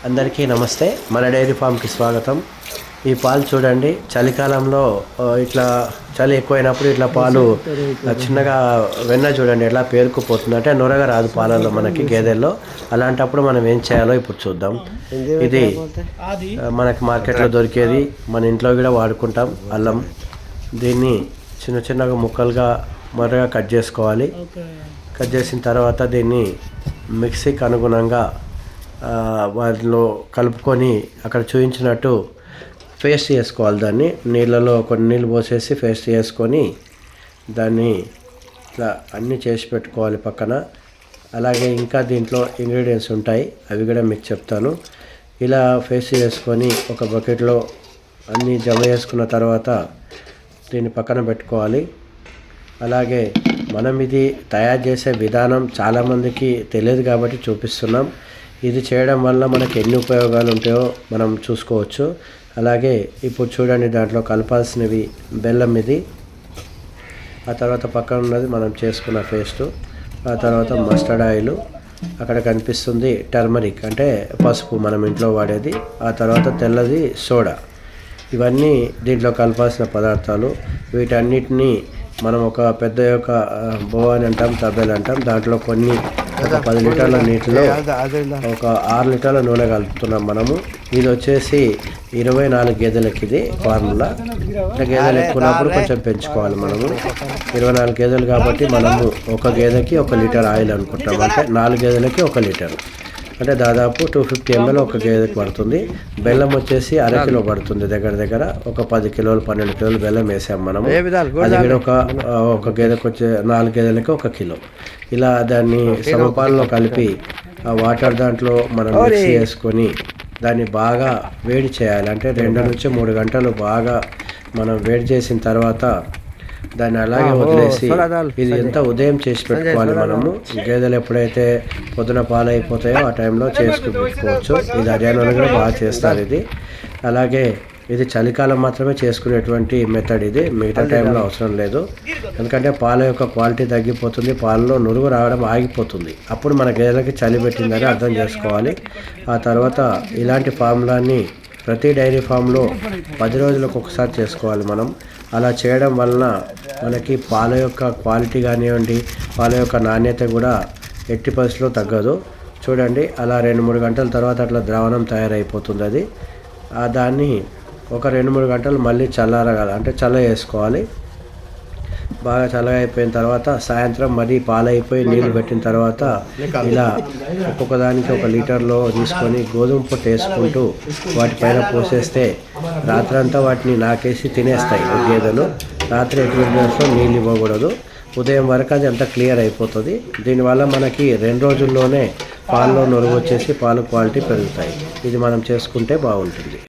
అందరికీ నమస్తే. మన డైరీ ఫామ్కి స్వాగతం. ఈ పాలు చూడండి, చలికాలంలో ఇట్లా చలి ఎక్కువైనప్పుడు ఇట్లా పాలు చిన్నగా వెన్న చూడండి ఎట్లా పేరుకుపోతుంది, అంటే నొరగా రాదు పాలల్లో మనకి గేదెల్లో. అలాంటప్పుడు మనం ఏం చేయాలో ఇప్పుడు చూద్దాం. ఇది మనకి మార్కెట్లో దొరికేది, మన ఇంట్లో కూడా వాడుకుంటాం. అల్లం, దీన్ని చిన్న చిన్నగా ముక్కలుగా మరగా కట్ చేసుకోవాలి. కట్ చేసిన తర్వాత దీన్ని మిక్సీకి అనుగుణంగా వాటిలో కలుపుకొని అక్కడ చూపించినట్టు పేస్ట్ చేసుకోవాలి. దాన్ని నీళ్ళలో కొన్ని నీళ్ళు పోసేసి పేస్ట్ చేసుకొని దాన్ని ఇట్లా అన్నీ చేసి పెట్టుకోవాలి పక్కన. అలాగే ఇంకా దీంట్లో ఇంగ్రీడియంట్స్ ఉంటాయి, అవి కూడా మీకు చెప్తాను. ఇలా పేస్ట్ చేసుకొని ఒక బకెట్లో అన్నీ జమ చేసుకున్న తర్వాత దీన్ని పక్కన పెట్టుకోవాలి. అలాగే మనం ఇది తయారు చేసే విధానం చాలామందికి తెలియదు కాబట్టి చూపిస్తున్నాం. ఇది చేయడం వల్ల మనకి ఎన్ని ఉపయోగాలు ఉంటాయో మనం చూసుకోవచ్చు. అలాగే ఇప్పుడు చూడండి, దాంట్లో కలపాల్సినవి బెల్లం, ఇది, ఆ తర్వాత పక్కన ఉన్నది మనం చేసుకున్న పేస్టు, ఆ తర్వాత మస్టర్డ్ ఆయిల్, అక్కడ కనిపిస్తుంది టర్మరిక్ అంటే పసుపు మనం ఇంట్లో వాడేది, ఆ తర్వాత తెల్లది సోడా. ఇవన్నీ దీంట్లో కలపాల్సిన పదార్థాలు. వీటన్నిటినీ మనం ఒక పెద్ద యొక్క బోవాని అంటాం, తబెల్ అంటాం. దాంట్లో కొన్ని ఒక 10 లీటర్ల నీటిలో ఒక 6 లీటర్ల నూనె కలుపుతున్నాం మనము. ఇది వచ్చేసి 24 గేదెలకి ఇది ఫార్ములా. గేదెలు ఎక్కువప్పుడు కొంచెం పెంచుకోవాలి మనము. 24 గేదెలు కాబట్టి మనము ఒక గేదెకి 1 లీటర్ ఆయిల్ అనుకుంటాం. అంటే 4 గేదెలకి 1 లీటర్, అంటే దాదాపు 250 ml ఒక గేదెకి పడుతుంది. బెల్లం వచ్చేసి అరకిలో పడుతుంది. దగ్గర ఒక 10 కిలోలు 12 కిలోలు బెల్లం వేసాం మనము. అది కూడా ఒక గేదెకి వచ్చే 4 గేదెలకి 1 కిలో. ఇలా దాన్ని సమపాలలో కలిపి ఆ వాటర్ దాంట్లో మనం మిక్స్ చేసుకొని దాన్ని బాగా వేడి చేయాలి. అంటే 2 నుంచి 3 గంటలు బాగా మనం వేడి చేసిన తర్వాత దాన్ని అలాగే వదిలేసి, ఇది ఎంత ఉదయం చేసి పెట్టుకోవాలి మనము. గేదెలు ఎప్పుడైతే పొద్దున పాలు అయిపోతాయో ఆ టైంలో చేసుకుని పెట్టుకోవచ్చు. ఇది హర్యానాలో కూడా బాగా చేస్తారు ఇది. అలాగే ఇది చలికాలం మాత్రమే చేసుకునేటువంటి మెథడ్ ఇది, మిగతా టైంలో అవసరం లేదు. ఎందుకంటే పాల యొక్క క్వాలిటీ తగ్గిపోతుంది, పాలలో నురుగు రావడం ఆగిపోతుంది. అప్పుడు మన గేదెలకి చలి పెట్టిందని అర్థం చేసుకోవాలి. ఆ తర్వాత ఇలాంటి ఫార్ములాని ప్రతి డైరీ ఫామ్లో 10 రోజులకు ఒకసారి చేసుకోవాలి మనం. అలా చేయడం వలన మనకి పాల యొక్క క్వాలిటీ కానివ్వండి, పాల యొక్క నాణ్యత కూడా ఎట్టి పరిస్థితిలో తగ్గదు. చూడండి, అలా 2-3 గంటల తర్వాత అట్లా ద్రావణం తయారైపోతుంది. అది దాన్ని ఒక 2-3 గంటలు మళ్ళీ చల్లారగాలి, అంటే చల్ల వేసుకోవాలి. బాగా చల్లగా అయిపోయిన తర్వాత సాయంత్రం మరీ పాలైపోయి నీళ్ళు పెట్టిన తర్వాత ఇలా ఒక్కొక్క దానికి 1 లీటర్లో తీసుకొని గోధుమ పొట్టు వేసుకుంటూ వాటిపైన పోసేస్తే రాత్రంతా వాటిని నాకేసి తినేస్తాయి గేదెలు. రాత్రి 8 గంటల్లో నీళ్ళు ఇవ్వకూడదు. ఉదయం వరకు అది అంతా క్లియర్ అయిపోతుంది. దీనివల్ల మనకి 2 రోజుల్లోనే పాలలో నురుగు వచ్చేసి పాలు క్వాలిటీ పెరుగుతాయి. ఇది మనం చేసుకుంటే బాగుంటుంది.